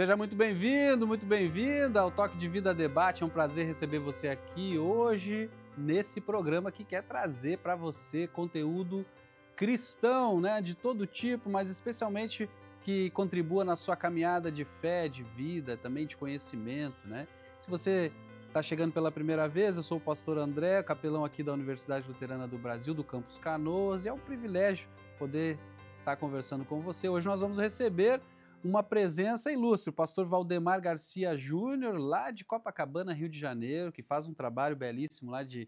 Seja muito bem-vinda ao Toque de Vida Debate. É um prazer receber você aqui hoje nesse programa que quer trazer para você conteúdo cristão, né, de todo tipo, mas especialmente que contribua na sua caminhada de fé, de vida, também de conhecimento, né? Se você está chegando pela primeira vez, eu sou o pastor André, capelão aqui da Universidade Luterana do Brasil, do Campus Canoas, e é um privilégio poder estar conversando com você. Hoje nós vamos receber uma presença ilustre, o pastor Valdemar Garcia Júnior, lá de Copacabana, Rio de Janeiro, que faz um trabalho belíssimo lá de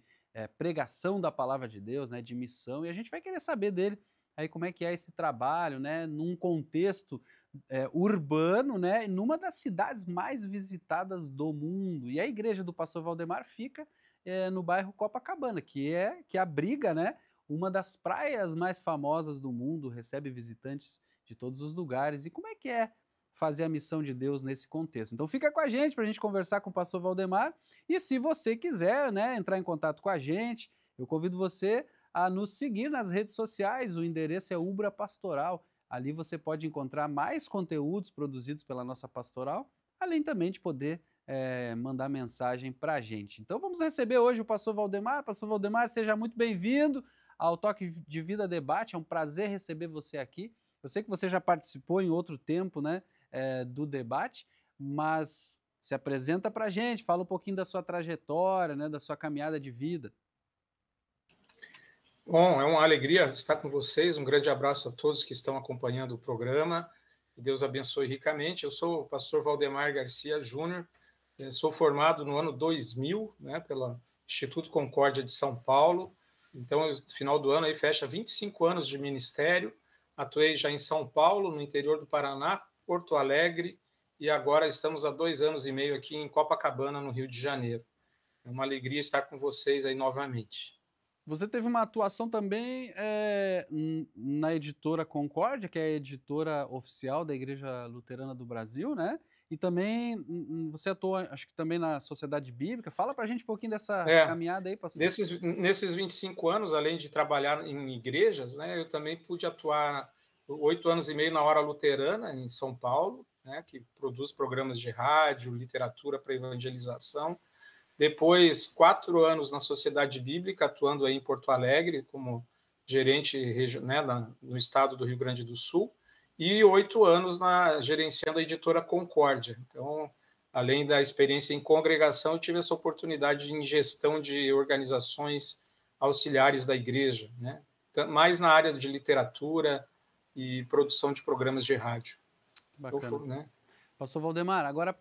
pregação da palavra de Deus, né, de missão, e a gente vai querer saber dele aí como é que é esse trabalho, né, num contexto urbano, né, numa das cidades mais visitadas do mundo. E a igreja do pastor Valdemar fica no bairro Copacabana, que abriga, né, uma das praias mais famosas do mundo, recebe visitantes de todos os lugares. E como é que é fazer a missão de Deus nesse contexto? Então fica com a gente para a gente conversar com o pastor Valdemar. E se você quiser, né, entrar em contato com a gente, eu convido você a nos seguir nas redes sociais. O endereço é Ubra Pastoral. Ali você pode encontrar mais conteúdos produzidos pela nossa pastoral, além também de poder mandar mensagem para a gente. Então vamos receber hoje o pastor Valdemar. Pastor Valdemar, seja muito bem-vindo ao Toque de Vida Debate. É um prazer receber você aqui. Eu sei que você já participou em outro tempo, né, do debate, mas se apresenta para a gente, fala um pouquinho da sua trajetória, né, da sua caminhada de vida. Bom, é uma alegria estar com vocês. Um grande abraço a todos que estão acompanhando o programa. Deus abençoe ricamente. Eu sou o pastor Valdemar Garcia Júnior. Sou formado no ano 2000, né, pelo Instituto Concórdia de São Paulo. Então, no final do ano aí fecha 25 anos de ministério. Atuei já em São Paulo, no interior do Paraná, Porto Alegre, e agora estamos há 2 anos e meio aqui em Copacabana, no Rio de Janeiro. É uma alegria estar com vocês aí novamente. Você teve uma atuação também na editora Concórdia, que é a editora oficial da Igreja Luterana do Brasil, né? E também você atua, acho que também na Sociedade Bíblica. Fala pra gente um pouquinho dessa caminhada aí, pastor. Nesses 25 anos, além de trabalhar em igrejas, né, eu também pude atuar 8 anos e meio na Hora Luterana, em São Paulo, né, que produz programas de rádio, literatura para evangelização. Depois, 4 anos na Sociedade Bíblica, atuando aí em Porto Alegre, como gerente, né, no estado do Rio Grande do Sul, e 8 anos gerenciando a editora Concórdia. Então, além da experiência em congregação, eu tive essa oportunidade em gestão de organizações auxiliares da igreja, né? Mais na área de literatura e produção de programas de rádio. Bacana. Então, né? Pastor Valdemar, agora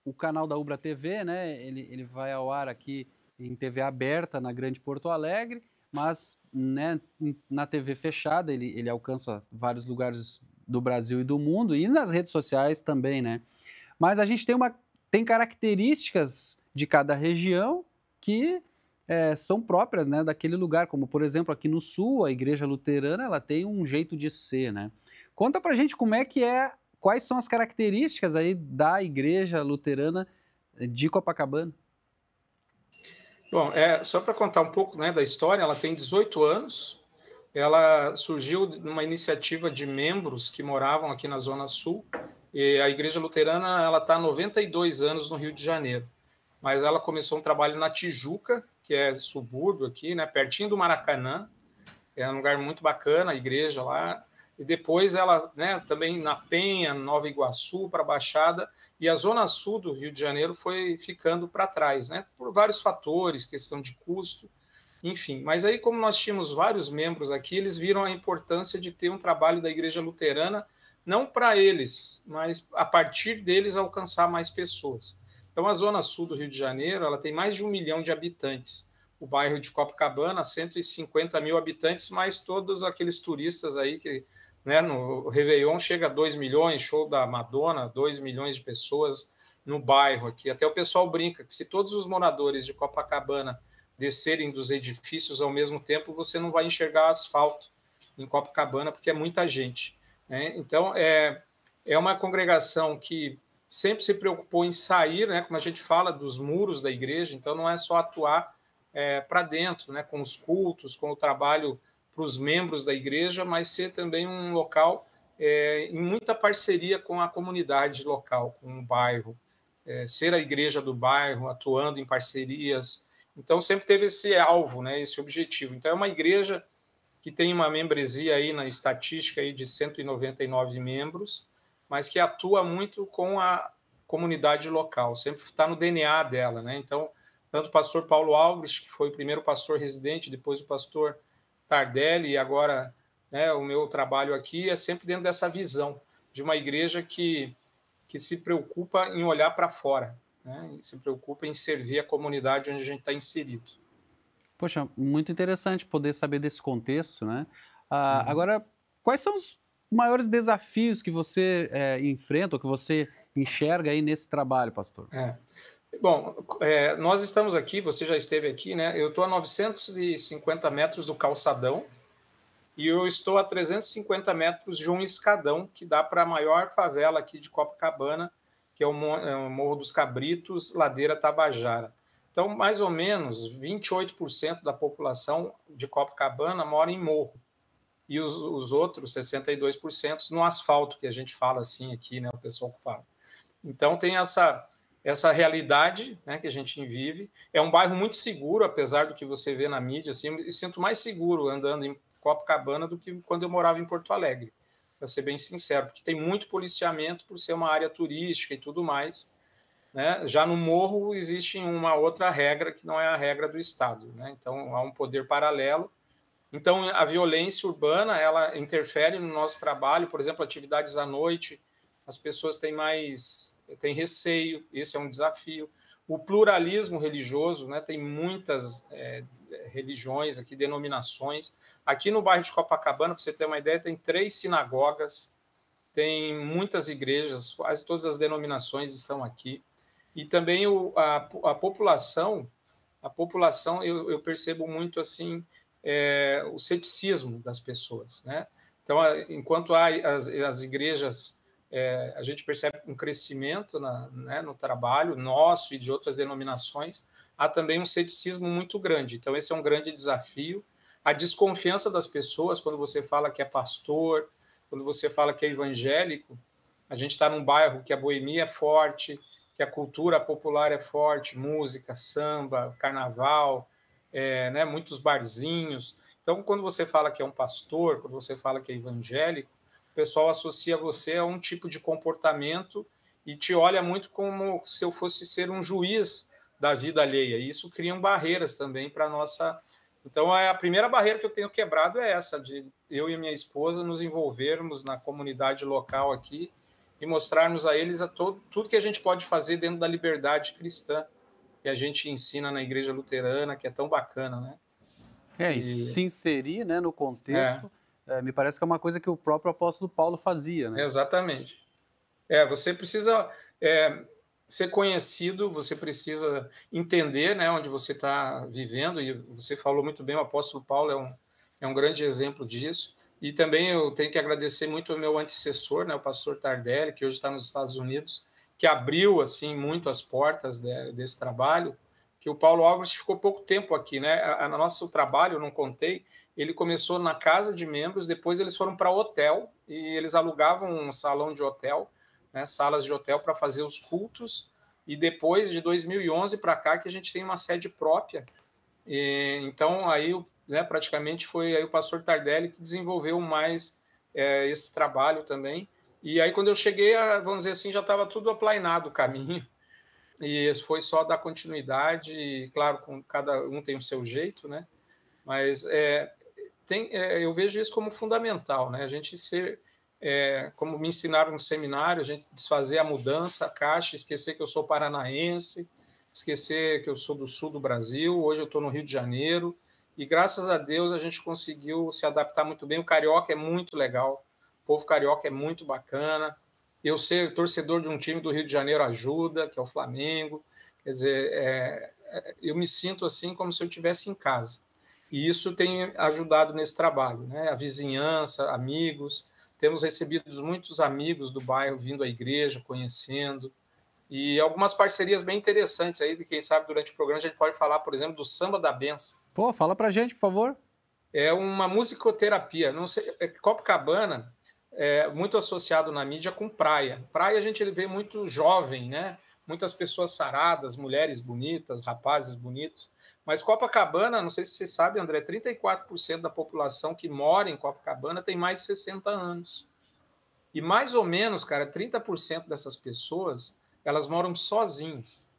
o canal da Ubra TV, né, ele vai ao ar aqui em TV aberta na Grande Porto Alegre, mas, né, na TV fechada ele alcança vários lugares do Brasil e do mundo, e nas redes sociais também, né? Mas a gente tem características de cada região que são próprias, né, daquele lugar, como por exemplo aqui no Sul, a Igreja Luterana ela tem um jeito de ser, né? Conta pra gente como é que é, quais são as características aí da Igreja Luterana de Copacabana. Bom, só para contar um pouco, né, da história, ela tem 18 anos, ela surgiu numa iniciativa de membros que moravam aqui na Zona Sul, e a Igreja Luterana ela está há 92 anos no Rio de Janeiro, mas ela começou um trabalho na Tijuca, que é subúrbio aqui, né, pertinho do Maracanã, é um lugar muito bacana, a igreja lá, e depois ela, né, também na Penha, Nova Iguaçu, para a Baixada, e a Zona Sul do Rio de Janeiro foi ficando para trás, né, por vários fatores, questão de custo, enfim. Mas aí, como nós tínhamos vários membros aqui, eles viram a importância de ter um trabalho da Igreja Luterana, não para eles, mas a partir deles alcançar mais pessoas. Então, a Zona Sul do Rio de Janeiro ela tem mais de 1 milhão de habitantes. O bairro de Copacabana, 150 mil habitantes, mais todos aqueles turistas aí que, né, no Réveillon chega a 2 milhões, show da Madonna, 2 milhões de pessoas no bairro aqui. Até o pessoal brinca que se todos os moradores de Copacabana descerem dos edifícios ao mesmo tempo, você não vai enxergar asfalto em Copacabana, porque é muita gente, né? Então, é uma congregação que sempre se preocupou em sair, né, como a gente fala, dos muros da igreja, então não é só atuar para dentro, né, com os cultos, com o trabalho para os membros da igreja, mas ser também um local em muita parceria com a comunidade local, com o bairro, ser a igreja do bairro, atuando em parcerias. Então, sempre teve esse alvo, né, esse objetivo. Então, é uma igreja que tem uma membresia aí na estatística aí de 199 membros, mas que atua muito com a comunidade local, sempre está no DNA dela, né? Então, tanto o pastor Paulo Albrecht, que foi o primeiro pastor residente, depois o pastor Tardelli, e agora, né, o meu trabalho aqui é sempre dentro dessa visão de uma igreja que se preocupa em olhar para fora, né? Se preocupa em servir a comunidade onde a gente está inserido. Poxa, muito interessante poder saber desse contexto, né? Uhum. Agora, quais são os maiores desafios que você enfrenta ou que você enxerga aí nesse trabalho, pastor? Bom, nós estamos aqui, você já esteve aqui, né? Eu estou a 950 metros do calçadão e eu estou a 350 metros de um escadão que dá para a maior favela aqui de Copacabana, que é o Morro dos Cabritos, Ladeira Tabajara. Então, mais ou menos 28% da população de Copacabana mora em morro e os outros 62% no asfalto, que a gente fala assim aqui, né? O pessoal que fala. Então, tem essa realidade, né, que a gente vive. É um bairro muito seguro, apesar do que você vê na mídia. Assim, eu me sinto mais seguro andando em Copacabana do que quando eu morava em Porto Alegre, para ser bem sincero, porque tem muito policiamento por ser uma área turística e tudo mais, né? Já no morro existe uma outra regra que não é a regra do Estado, né? Então há um poder paralelo. Então a violência urbana ela interfere no nosso trabalho, por exemplo, atividades à noite, as pessoas têm receio, esse é um desafio. O pluralismo religioso, né, tem muitas religiões aqui, denominações. Aqui no bairro de Copacabana, para você ter uma ideia, tem 3 sinagogas, tem muitas igrejas, quase todas as denominações estão aqui. E também a população eu percebo muito assim o ceticismo das pessoas, né? Então, enquanto há as igrejas, a gente percebe um crescimento né, no trabalho nosso e de outras denominações, há também um ceticismo muito grande. Então, esse é um grande desafio. A desconfiança das pessoas quando você fala que é pastor, quando você fala que é evangélico. A gente está num bairro que a boemia é forte, que a cultura popular é forte, música, samba, carnaval, né, muitos barzinhos. Então, quando você fala que é um pastor, quando você fala que é evangélico, o pessoal associa você a um tipo de comportamento e te olha muito como se eu fosse ser um juiz da vida alheia. E isso cria barreiras também para a nossa... Então, a primeira barreira que eu tenho quebrado é essa, de eu e minha esposa nos envolvermos na comunidade local aqui e mostrarmos a eles tudo que a gente pode fazer dentro da liberdade cristã que a gente ensina na Igreja Luterana, que é tão bacana, né? E se inserir, né, no É, contexto, me parece que é uma coisa que o próprio apóstolo Paulo fazia, né? exatamente. Você precisa ser conhecido, você precisa entender, né, onde você está vivendo, e você falou muito bem, o apóstolo Paulo é um grande exemplo disso. E também eu tenho que agradecer muito ao meu antecessor, né, o pastor Tardelli, que hoje está nos Estados Unidos, que abriu assim muito as portas desse trabalho, que o Paulo August ficou pouco tempo aqui, né? No nosso trabalho, eu não contei, ele começou na casa de membros, depois eles foram para hotel e eles alugavam um salão de hotel, né, salas de hotel para fazer os cultos, e depois de 2011 para cá que a gente tem uma sede própria. Então aí, né, praticamente foi aí o pastor Tardelli que desenvolveu mais esse trabalho também. E aí quando eu cheguei, vamos dizer assim, já estava tudo aplainado o caminho, e foi só dar continuidade, e, claro, cada um tem o seu jeito, né? Mas eu vejo isso como fundamental, né? A gente ser, como me ensinaram no seminário, a gente desfazer a mudança, a caixa, esquecer que eu sou paranaense, esquecer que eu sou do sul do Brasil, hoje eu estou no Rio de Janeiro, e graças a Deus a gente conseguiu se adaptar muito bem. O carioca é muito legal, o povo carioca é muito bacana. Eu ser torcedor de um time do Rio de Janeiro ajuda, que é o Flamengo. Quer dizer, eu me sinto assim como se eu estivesse em casa. E isso tem ajudado nesse trabalho, né? A vizinhança, amigos. Temos recebido muitos amigos do bairro vindo à igreja, conhecendo. E algumas parcerias bem interessantes aí, quem sabe durante o programa a gente pode falar, por exemplo, do Samba da Benção. Pô, fala pra gente, por favor. É uma musicoterapia. Não sei, Copacabana muito associado na mídia com praia. Praia a gente vê muito jovem, né? Muitas pessoas saradas, mulheres bonitas, rapazes bonitos. Mas Copacabana, não sei se você sabe, André, 34% da população que mora em Copacabana tem mais de 60 anos. E mais ou menos, cara, 30% dessas pessoas, elas moram sozinhas.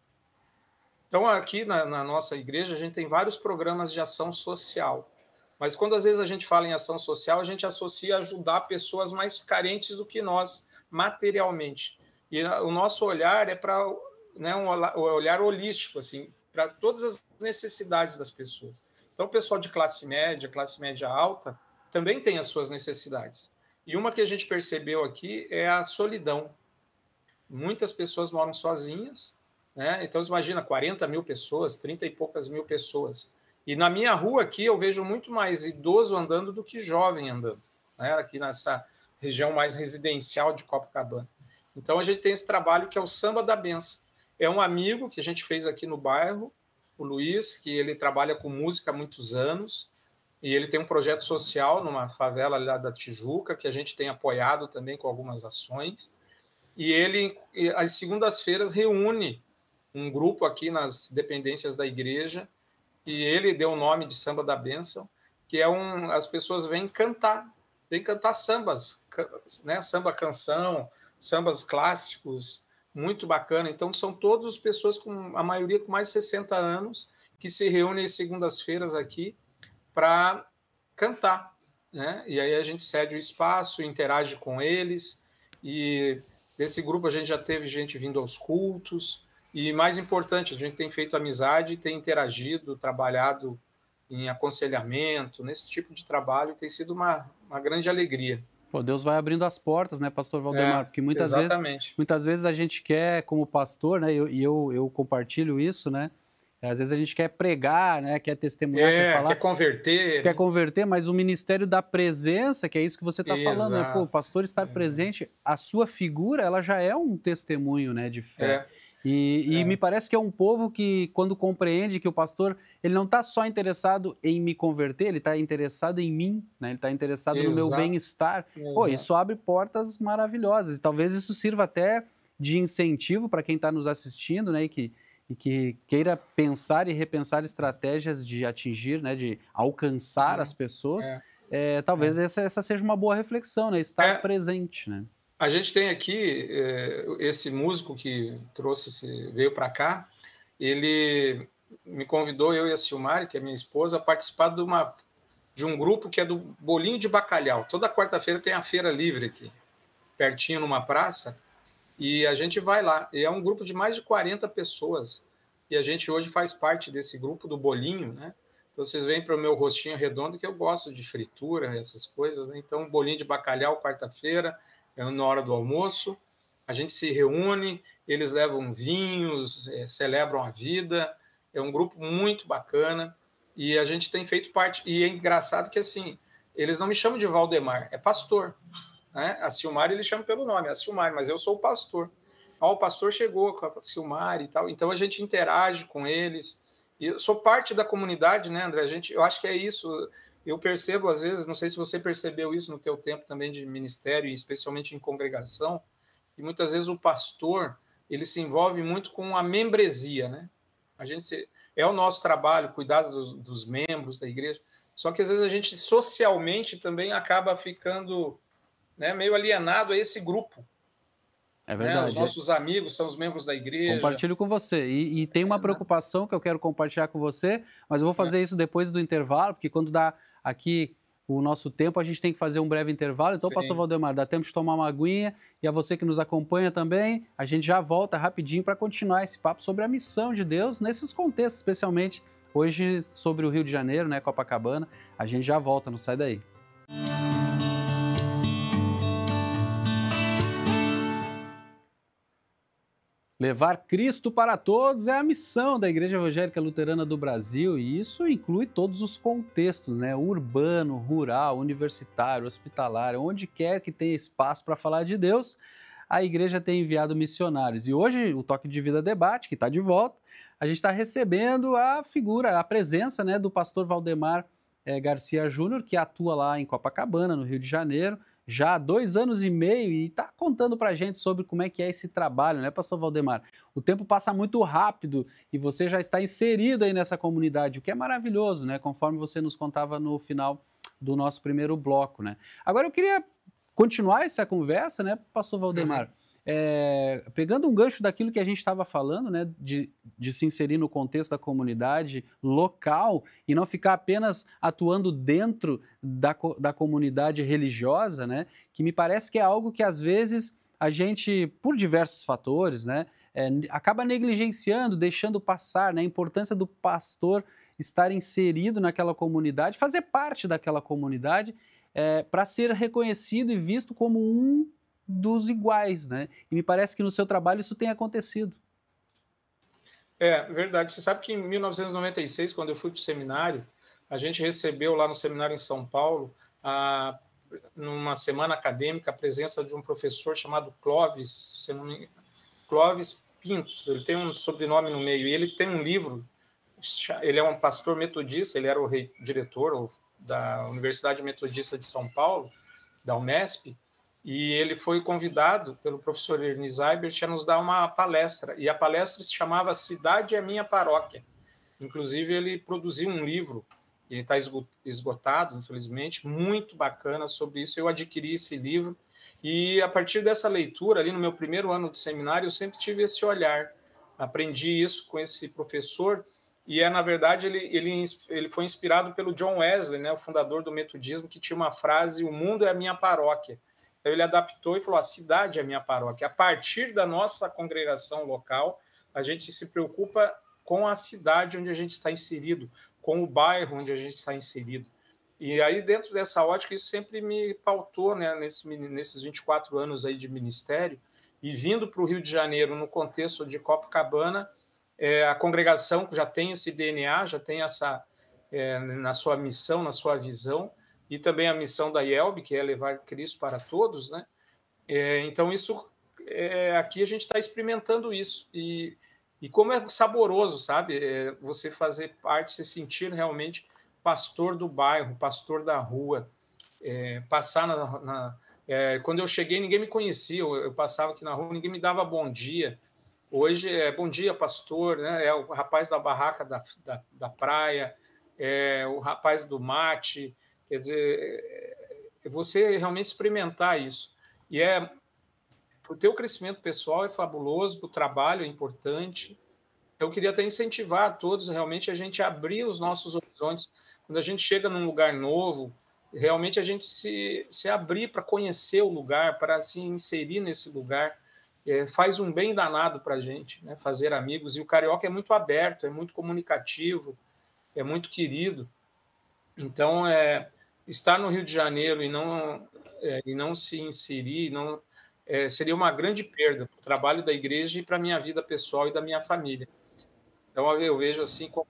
Então, aqui na nossa igreja, a gente tem vários programas de ação social. Mas quando às vezes a gente fala em ação social, a gente associa a ajudar pessoas mais carentes do que nós, materialmente. E o nosso olhar é para, né, um olhar holístico, assim, para todas as necessidades das pessoas. Então, o pessoal de classe média alta, também tem as suas necessidades. E uma que a gente percebeu aqui é a solidão. Muitas pessoas moram sozinhas, né? Então, você imagina, 40 mil pessoas, 30 e poucas mil pessoas. E na minha rua aqui eu vejo muito mais idoso andando do que jovem andando, né? Aqui nessa região mais residencial de Copacabana. Então, a gente tem esse trabalho que é o Samba da Benção. É um amigo que a gente fez aqui no bairro, o Luiz, que ele trabalha com música há muitos anos, e ele tem um projeto social numa favela lá da Tijuca, que a gente tem apoiado também com algumas ações. E ele, às segundas-feiras, reúne um grupo aqui nas dependências da igreja, e ele deu o nome de Samba da Bênção, que é as pessoas vêm cantar sambas, né? Samba canção, sambas clássicos, muito bacana. Então, são todas pessoas, a maioria com mais de 60 anos, que se reúnem às segundas-feiras aqui para cantar, né? E aí a gente cede o espaço, interage com eles, e desse grupo a gente já teve gente vindo aos cultos, e mais importante, a gente tem feito amizade, tem interagido, trabalhado em aconselhamento, nesse tipo de trabalho, tem sido uma grande alegria. Pô, Deus vai abrindo as portas, né, pastor Valdemar? Porque Exatamente. muitas vezes a gente quer, como pastor, né, e eu compartilho isso, né? Às vezes a gente quer pregar, né, quer testemunhar, quer falar. Quer converter, mas o ministério da presença, que é isso que você está falando, né? Pô, o pastor estar presente, a sua figura, ela já é um testemunho, né, de fé. E me parece que é um povo que, quando compreende que o pastor, ele não está só interessado em me converter, ele está interessado em mim, né? Ele está interessado no meu bem-estar. Pô, isso abre portas maravilhosas. E talvez isso sirva até de incentivo para quem está nos assistindo, né? E que queira pensar e repensar estratégias de atingir, né? De alcançar as pessoas. Talvez essa seja uma boa reflexão, né? Estar presente, né? A gente tem aqui esse músico que veio para cá, ele me convidou, eu e a Silmari, que é minha esposa, a participar de um grupo que é do Bolinho de Bacalhau. Toda quarta-feira tem a feira livre aqui, pertinho numa praça, e a gente vai lá. E é um grupo de mais de 40 pessoas, e a gente hoje faz parte desse grupo do Bolinho, né? Então vocês veem para o meu rostinho redondo que eu gosto de fritura, essas coisas, né? Então, Bolinho de Bacalhau, quarta-feira, na hora do almoço, a gente se reúne, eles levam vinhos, celebram a vida, é um grupo muito bacana, e a gente tem feito parte, e é engraçado que assim, eles não me chamam de Valdemar, é pastor, né? A Silmari eles chamam pelo nome, é a Silmari, mas eu sou o pastor. O pastor chegou com a Silmari e tal, então a gente interage com eles, e eu sou parte da comunidade, né, André? Eu acho que é isso. Eu percebo, às vezes, não sei se você percebeu isso no teu tempo também de ministério, especialmente em congregação, e muitas vezes o pastor, ele se envolve muito com a membresia, né? É o nosso trabalho, cuidar dos membros da igreja, só que às vezes a gente socialmente também acaba ficando, né, meio alienado a esse grupo. É verdade. Né? Os nossos amigos são os membros da igreja. Compartilho com você. E tem uma preocupação que eu quero compartilhar com você, mas eu vou fazer isso depois do intervalo, porque quando dá aqui o nosso tempo, a gente tem que fazer um breve intervalo. Então, pastor Valdemar, dá tempo de tomar uma aguinha, e a você que nos acompanha também, a gente já volta rapidinho para continuar esse papo sobre a missão de Deus nesses contextos, especialmente hoje sobre o Rio de Janeiro, né, Copacabana. A gente já volta, não sai daí. Levar Cristo para todos é a missão da Igreja Evangélica Luterana do Brasil, e isso inclui todos os contextos, né? Urbano, rural, universitário, hospitalar, onde quer que tenha espaço para falar de Deus, a igreja tem enviado missionários. E hoje, o Toque de Vida Debate, que está de volta, a gente está recebendo a figura, a presença, né, do pastor Valdemar Garcia Júnior, que atua lá em Copacabana, no Rio de Janeiro, já há 2 anos e meio e está contando para a gente sobre como é que é esse trabalho, né, pastor Valdemar? O tempo passa muito rápido e você já está inserido aí nessa comunidade, o que é maravilhoso, né, conforme você nos contava no final do nosso primeiro bloco, né? Agora eu queria continuar essa conversa, né, pastor Uhum. Valdemar, pegando um gancho daquilo que a gente estava falando, né, de se inserir no contexto da comunidade local e não ficar apenas atuando dentro da comunidade religiosa, né, que me parece que é algo que às vezes a gente, por diversos fatores, né, acaba negligenciando, deixando passar, né, a importância do pastor estar inserido naquela comunidade, fazer parte daquela comunidade, para ser reconhecido e visto como um dos iguais, né? E me parece que no seu trabalho isso tem acontecido. É verdade. Você sabe que em 1996, quando eu fui para o seminário, a gente recebeu lá no seminário em São Paulo, numa semana acadêmica, a presença de um professor chamado Clóvis, se não me engano, Clóvis Pinto. Ele tem um sobrenome no meio e ele tem um livro. Ele é um pastor metodista, ele era o diretor da Universidade Metodista de São Paulo, da Unesp, e ele foi convidado pelo professor Ernie Seibert a nos dar uma palestra, e a palestra se chamava Cidade é Minha Paróquia. Inclusive, ele produziu um livro, ele está esgotado, infelizmente, muito bacana sobre isso. Eu adquiri esse livro, e a partir dessa leitura, ali no meu primeiro ano de seminário, eu sempre tive esse olhar. Aprendi isso com esse professor, e na verdade, ele foi inspirado pelo John Wesley, né, o fundador do metodismo, que tinha uma frase: o mundo é a minha paróquia. Então ele adaptou e falou: a cidade é a minha paróquia. A partir da nossa congregação local, a gente se preocupa com a cidade onde a gente está inserido, com o bairro onde a gente está inserido. E aí, dentro dessa ótica, isso sempre me pautou, né, nesses 24 anos aí de ministério, e vindo para o Rio de Janeiro, no contexto de Copacabana, a congregação já tem esse DNA, já tem essa, na sua missão, na sua visão, e também a missão da IELB, que é levar Cristo para todos, né? Então, isso, aqui a gente está experimentando isso, e como é saboroso, sabe? Você fazer parte, se sentir realmente pastor do bairro, pastor da rua, passar quando eu cheguei, ninguém me conhecia, eu passava aqui na rua, ninguém me dava bom dia. Hoje é bom dia, pastor, né? É o rapaz da barraca da praia, é o rapaz do mate, quer dizer, você realmente experimentar isso. E para o teu crescimento pessoal é fabuloso, para o trabalho é importante. Eu queria até incentivar a todos realmente a gente abrir os nossos horizontes. Quando a gente chega num lugar novo, realmente a gente se abrir para conhecer o lugar, para se inserir nesse lugar, faz um bem danado para a gente, né? Fazer amigos. E o carioca é muito aberto, é muito comunicativo, é muito querido. Então, estar no Rio de Janeiro e não se inserir, seria uma grande perda para o trabalho da igreja e para a minha vida pessoal e da minha família. Então, eu vejo assim como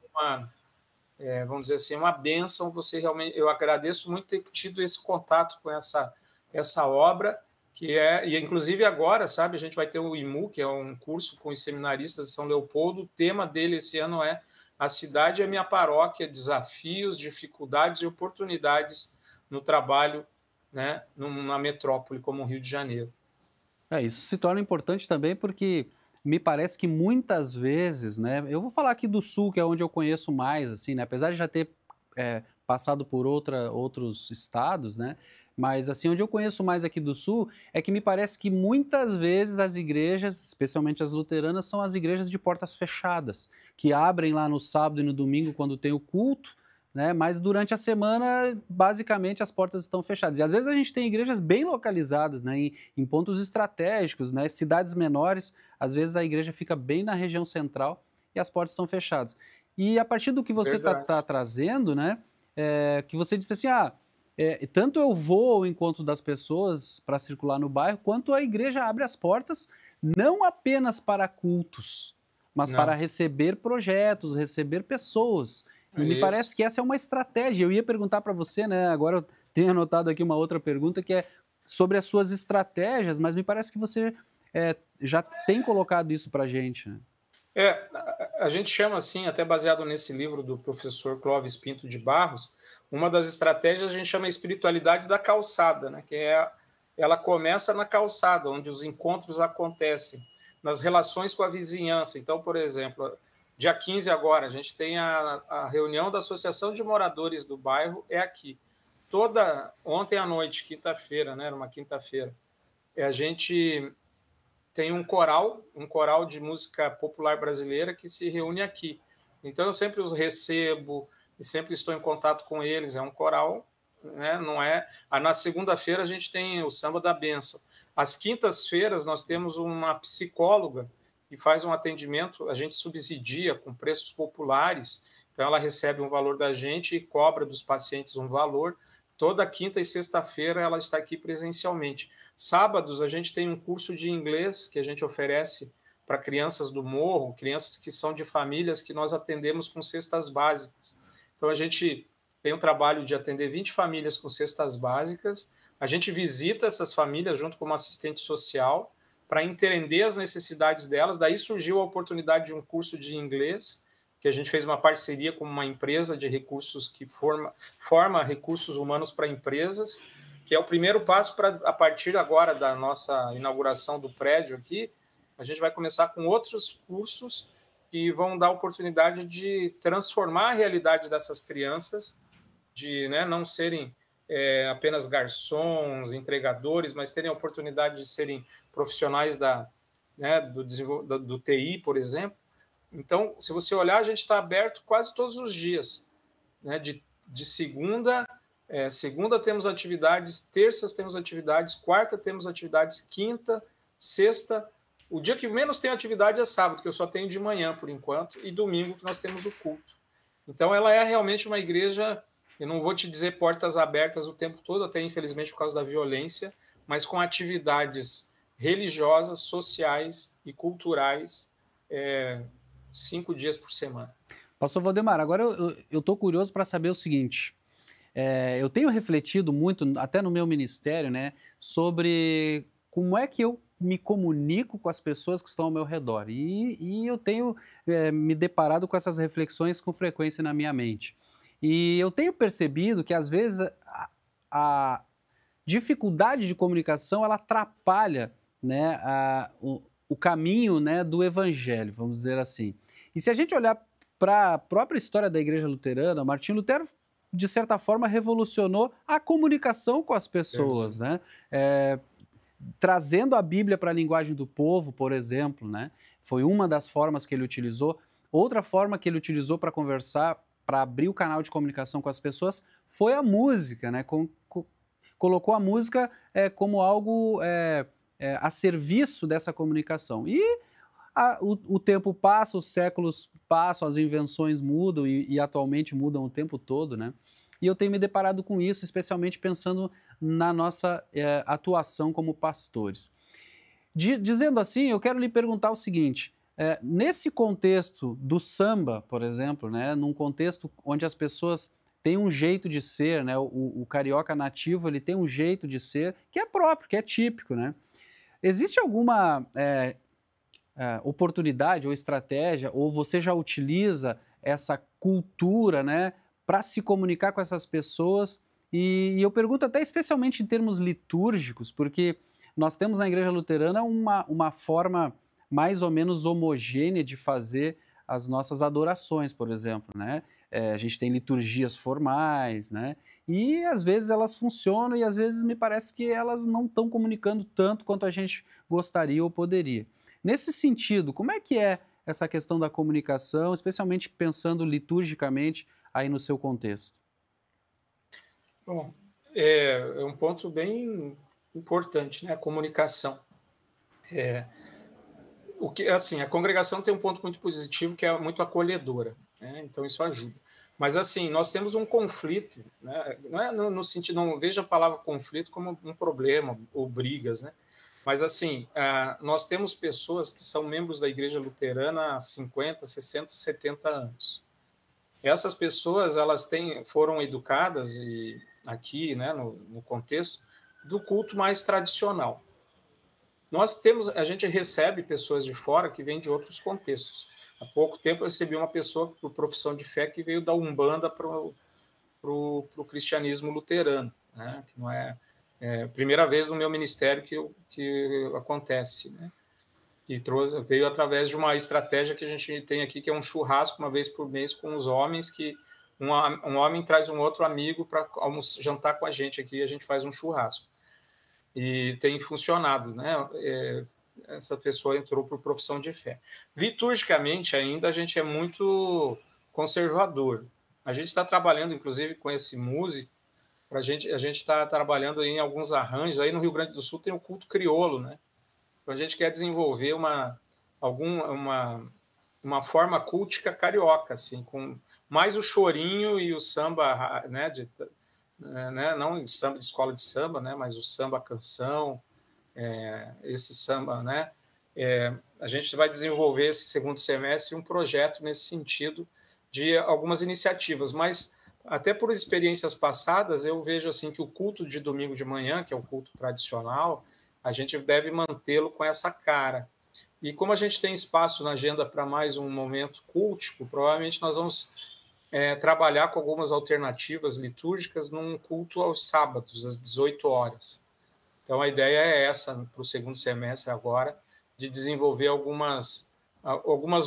vamos dizer assim, uma bênção. Você realmente, eu agradeço muito ter tido esse contato com essa obra, e inclusive agora, sabe, a gente vai ter o IMU, que é um curso com os seminaristas de São Leopoldo. O tema dele esse ano é A Cidade é Minha Paróquia, Desafios, Dificuldades e Oportunidades no Trabalho, né, na metrópole como o Rio de Janeiro. Isso se torna importante também porque me parece que muitas vezes, né, eu vou falar aqui do Sul, que é onde eu conheço mais, assim, né, apesar de já ter passado por outros estados, né, mas assim, onde eu conheço mais aqui do Sul é que me parece que muitas vezes as igrejas, especialmente as luteranas, são as igrejas de portas fechadas, que abrem lá no sábado e no domingo quando tem o culto, né, mas durante a semana, basicamente, as portas estão fechadas. E às vezes a gente tem igrejas bem localizadas, né, em pontos estratégicos, né, cidades menores, às vezes a igreja fica bem na região central e as portas estão fechadas. E a partir do que você Verdade. tá trazendo, né, que você disse assim, tanto eu vou ao encontro das pessoas para circular no bairro, quanto a igreja abre as portas não apenas para cultos, mas para Não, receber projetos, receber pessoas. E é me isso. parece que essa é uma estratégia. Eu ia perguntar para você, né? Agora eu tenho anotado aqui uma outra pergunta que é sobre as suas estratégias, mas me parece que você já tem colocado isso para a gente, né? A gente chama assim, até baseado nesse livro do professor Clóvis Pinto de Barros, uma das estratégias a gente chama a espiritualidade da calçada, né? Que é ela começa na calçada, onde os encontros acontecem, nas relações com a vizinhança. Então, por exemplo, dia 15 agora, a gente tem a reunião da Associação de Moradores do Bairro, é aqui. Ontem à noite, quinta-feira, né, era uma quinta-feira, a gente tem um coral de música popular brasileira que se reúne aqui. Então eu sempre os recebo e sempre estou em contato com eles. É um coral, né? Não é. Na segunda-feira a gente tem o Samba da Benção. Às quintas-feiras nós temos uma psicóloga que faz um atendimento. A gente subsidia com preços populares. Então ela recebe um valor da gente e cobra dos pacientes um valor. Toda quinta e sexta-feira ela está aqui presencialmente. Sábados a gente tem um curso de inglês que a gente oferece para crianças do morro, crianças que são de famílias que nós atendemos com cestas básicas. Então a gente tem um trabalho de atender 20 famílias com cestas básicas. A gente visita essas famílias junto com uma assistente social para entender as necessidades delas. Daí surgiu a oportunidade de um curso de inglês, que a gente fez uma parceria com uma empresa de recursos que forma recursos humanos para empresas, que é o primeiro passo para, a partir agora da nossa inauguração do prédio aqui, a gente vai começar com outros cursos que vão dar oportunidade de transformar a realidade dessas crianças, de, né, não serem apenas garçons, entregadores, mas terem a oportunidade de serem profissionais do TI, por exemplo. Então, se você olhar, a gente está aberto quase todos os dias, né? De segunda temos atividades, terças temos atividades, quarta temos atividades, quinta, sexta. O dia que menos tem atividade é sábado, que eu só tenho de manhã por enquanto, e domingo que nós temos o culto. Então ela é realmente uma igreja, eu não vou te dizer portas abertas o tempo todo, até infelizmente por causa da violência, mas com atividades religiosas, sociais e culturais 5 dias por semana. Pastor Valdemar, agora eu estou curioso para saber o seguinte. Eu tenho refletido muito, até no meu ministério, né, sobre como é que eu me comunico com as pessoas que estão ao meu redor. E eu tenho me deparado com essas reflexões com frequência na minha mente. E eu tenho percebido que, às vezes, a dificuldade de comunicação ela atrapalha, né, o caminho, né, do evangelho, vamos dizer assim. E se a gente olhar para a própria história da Igreja Luterana, Martinho Lutero, de certa forma, revolucionou a comunicação com as pessoas, né? Trazendo a Bíblia para a linguagem do povo, por exemplo, né? Foi uma das formas que ele utilizou. Outra forma que ele utilizou para conversar, para abrir o canal de comunicação com as pessoas, foi a música, né? Colocou a música como algo a serviço dessa comunicação. E o tempo passa, os séculos passam, as invenções mudam e atualmente mudam o tempo todo, né? E eu tenho me deparado com isso, especialmente pensando na nossa atuação como pastores. Dizendo assim, eu quero lhe perguntar o seguinte, nesse contexto do samba, por exemplo, né, num contexto onde as pessoas têm um jeito de ser, né, o carioca nativo ele tem um jeito de ser que é próprio, que é típico, né? Existe alguma oportunidade ou estratégia, ou você já utiliza essa cultura, né, para se comunicar com essas pessoas? E eu pergunto até especialmente em termos litúrgicos, porque nós temos na Igreja Luterana uma forma mais ou menos homogênea de fazer as nossas adorações, por exemplo, né? A gente tem liturgias formais, né? E às vezes elas funcionam e às vezes me parece que elas não estão comunicando tanto quanto a gente gostaria ou poderia. Nesse sentido, como é que é essa questão da comunicação, especialmente pensando liturgicamente aí no seu contexto? Bom, é um ponto bem importante, né? A comunicação. Assim, a congregação tem um ponto muito positivo que é muito acolhedora, né? Então isso ajuda. Mas assim, nós temos um conflito, né? Não é no sentido, não veja a palavra conflito como um problema ou brigas, né? Mas assim, nós temos pessoas que são membros da Igreja Luterana há 50, 60, 70 anos. Essas pessoas foram educadas aqui, né, no contexto do culto mais tradicional. A gente recebe pessoas de fora que vêm de outros contextos. Há pouco tempo eu recebi uma pessoa por profissão de fé que veio da Umbanda para o cristianismo luterano, né? Que não é Primeira vez no meu ministério que acontece, né? E veio através de uma estratégia que a gente tem aqui, que é um churrasco uma vez por mês com os homens, que um homem traz um outro amigo para jantar com a gente aqui, e a gente faz um churrasco. E tem funcionado, né? Essa pessoa entrou por profissão de fé. Liturgicamente, ainda a gente é muito conservador. A gente está trabalhando, inclusive, com esse músico. A gente está trabalhando em alguns arranjos. Aí no Rio Grande do Sul tem o culto crioulo, né? Então a gente quer desenvolver uma forma cultica carioca, assim, com mais o chorinho e o samba, né? Não samba de escola de samba, né? Mas o samba canção, esse samba, né? A gente vai desenvolver esse segundo semestre um projeto nesse sentido de algumas iniciativas, mas até por experiências passadas eu vejo assim que o culto de domingo de manhã, que é o culto tradicional, a gente deve mantê-lo com essa cara. E como a gente tem espaço na agenda para mais um momento cultico, provavelmente nós vamos trabalhar com algumas alternativas litúrgicas num culto aos sábados, às 18 horas. Então, a ideia é essa, para o segundo semestre agora, de desenvolver algumas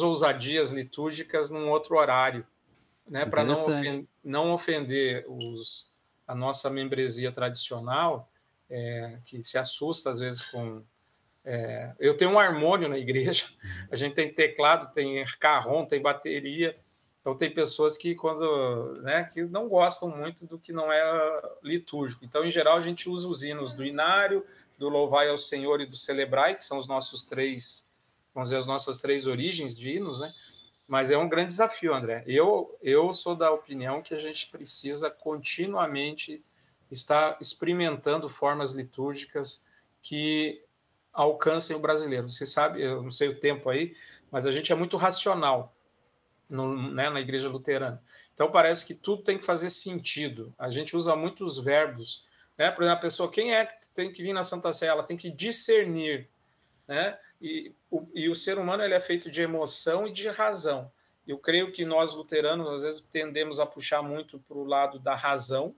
ousadias litúrgicas num outro horário, né, para não ofender a nossa membresia tradicional, que se assusta às vezes com... eu tenho um harmônio na igreja, a gente tem teclado, tem carrom, tem bateria, então tem pessoas que que não gostam muito do que não é litúrgico. Então, em geral, a gente usa os hinos do Inário, do Louvai ao Senhor e do Celebrai, que são os nossos três, vamos dizer, as nossas três origens de hinos, né? Mas é um grande desafio, André. Eu sou da opinião que a gente precisa continuamente estar experimentando formas litúrgicas que alcancem o brasileiro. Você sabe, eu não sei o tempo aí, mas a gente é muito racional na igreja luterana. Então parece que tudo tem que fazer sentido. A gente usa muitos verbos, né? Por exemplo, a pessoa, quem é que tem que vir na Santa Sé? Ela tem que discernir, né? E o ser humano ele é feito de emoção e de razão. Eu creio que nós luteranos às vezes tendemos a puxar muito para o lado da razão,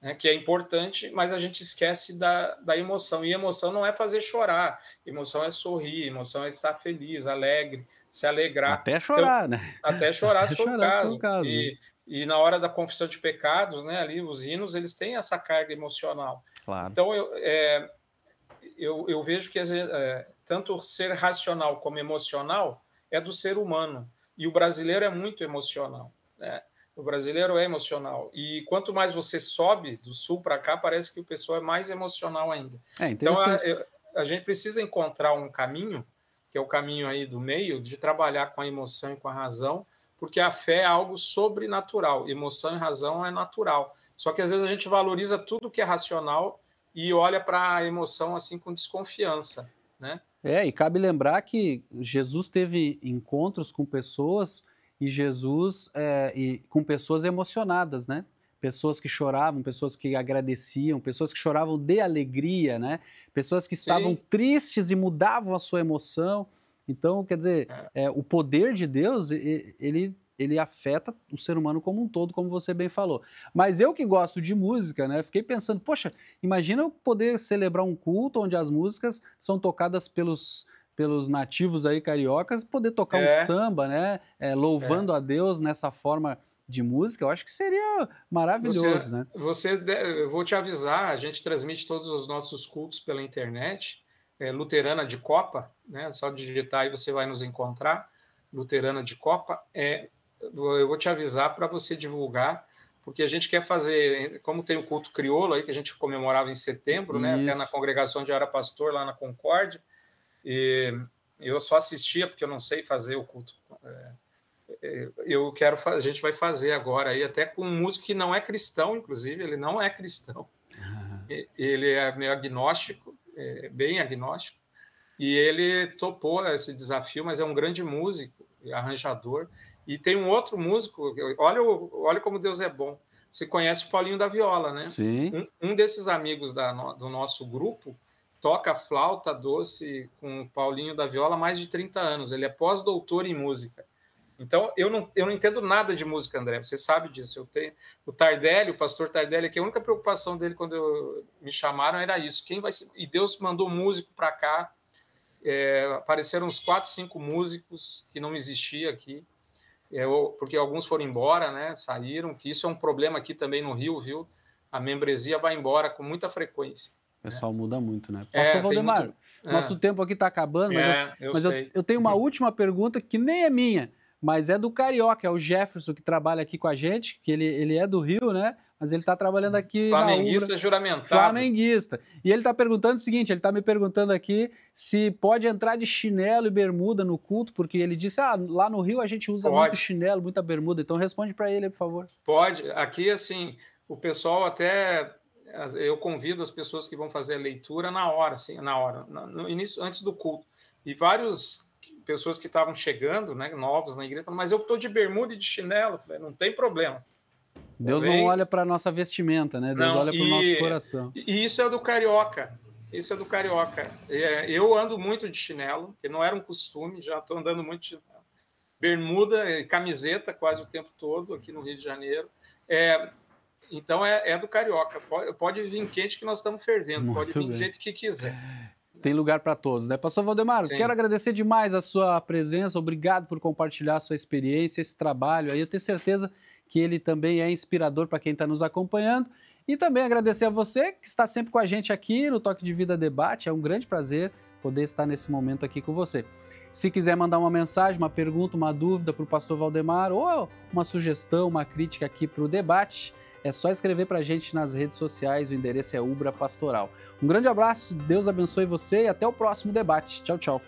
né, que é importante, mas a gente esquece da emoção. E emoção não é fazer chorar, emoção é sorrir, emoção é estar feliz, alegre, se alegrar. Até chorar, então, né? Até chorar, até se for o chorar, caso. Se for o caso, né? E na hora da confissão de pecados, né, ali os hinos eles têm essa carga emocional. Claro. Então eu vejo que tanto ser racional como emocional é do ser humano. E o brasileiro é muito emocional, né? O brasileiro é emocional. E quanto mais você sobe do sul para cá, parece que o pessoal é mais emocional ainda. Então, a gente precisa encontrar um caminho, que é o caminho aí do meio, de trabalhar com a emoção e com a razão, porque a fé é algo sobrenatural. Emoção e razão é natural. Só que às vezes a gente valoriza tudo que é racional e olha para a emoção assim com desconfiança, né? E cabe lembrar que Jesus teve encontros com pessoas e com pessoas emocionadas, né? Pessoas que choravam, pessoas que agradeciam, pessoas que choravam de alegria, né? Pessoas que estavam tristes e mudavam a sua emoção. Então, quer dizer, o poder de Deus, ele afeta o ser humano como um todo, como você bem falou. Mas eu que gosto de música, né? Fiquei pensando, poxa, imagina eu poder celebrar um culto onde as músicas são tocadas pelos nativos aí cariocas, poder tocar um samba, né? Louvando a Deus nessa forma de música, eu acho que seria maravilhoso, né? Eu vou te avisar, a gente transmite todos os nossos cultos pela internet, Luterana de Copa, né? Só digitar aí você vai nos encontrar, Luterana de Copa. Eu vou te avisar para você divulgar, porque a gente quer fazer, como tem o culto crioulo aí, que a gente comemorava em setembro, né? Até na congregação onde eu era pastor, lá na Concórdia, e eu só assistia, porque eu não sei fazer o culto. A gente vai fazer agora aí, até com um músico que não é cristão, inclusive, ele não é cristão. Ele é meio agnóstico, bem agnóstico, e ele topou esse desafio, mas é um grande músico, arranjador. E tem um outro músico, olha como Deus é bom. Você conhece o Paulinho da Viola, né? Sim. Um desses amigos do nosso grupo toca flauta doce com o Paulinho da Viola há mais de 30 anos. Ele é pós-doutor em música. Então, eu não entendo nada de música, André, você sabe disso. Eu tenho o Tardelli, o pastor Tardelli, que a única preocupação dele quando me chamaram era isso. Quem vai ser? E Deus mandou músico para cá. Apareceram uns 4, 5 músicos que não existia aqui, porque alguns foram embora, né? Saíram, que isso é um problema aqui também no Rio, viu? A membresia vai embora com muita frequência. O pessoal muda muito, né? Pastor Valdemar, nosso tempo aqui está acabando, mas eu tenho uma última pergunta que nem é minha, mas é do carioca, é o Jefferson, que trabalha aqui com a gente, que ele é do Rio, né? Mas ele está trabalhando aqui Flamenguista na Ubra, juramentado. Flamenguista. E ele está perguntando o seguinte, ele está me perguntando aqui se pode entrar de chinelo e bermuda no culto, porque ele disse, lá no Rio a gente usa muito chinelo, muita bermuda. Então responde para ele, por favor. Pode. Aqui, assim, o pessoal até... Eu convido as pessoas que vão fazer a leitura na hora, assim, no início, antes do culto. E várias pessoas que estavam chegando, né, novos na igreja, falaram, mas eu estou de bermuda e de chinelo. Eu falei, não tem problema. Deus não olha para a nossa vestimenta, né? Deus olha para o nosso coração. E isso é do carioca. Isso é do carioca. Eu ando muito de chinelo, que não era um costume, já estou andando muito de chinelo. Bermuda e camiseta quase o tempo todo aqui no Rio de Janeiro. Então é do carioca. Pode vir quente que nós estamos fervendo. Muito pode vir bem. do jeito que quiser. Tem lugar para todos, né? Pastor Valdemar, quero agradecer demais a sua presença. Obrigado por compartilhar a sua experiência, esse trabalho aí. Eu tenho certeza que ele também é inspirador para quem está nos acompanhando. E também agradecer a você que está sempre com a gente aqui no Toque de Vida Debate. É um grande prazer poder estar nesse momento aqui com você. Se quiser mandar uma mensagem, uma pergunta, uma dúvida para o pastor Valdemar ou uma sugestão, uma crítica aqui para o debate, é só escrever para a gente nas redes sociais. O endereço é Ubra Pastoral. Um grande abraço, Deus abençoe você e até o próximo debate. Tchau, tchau.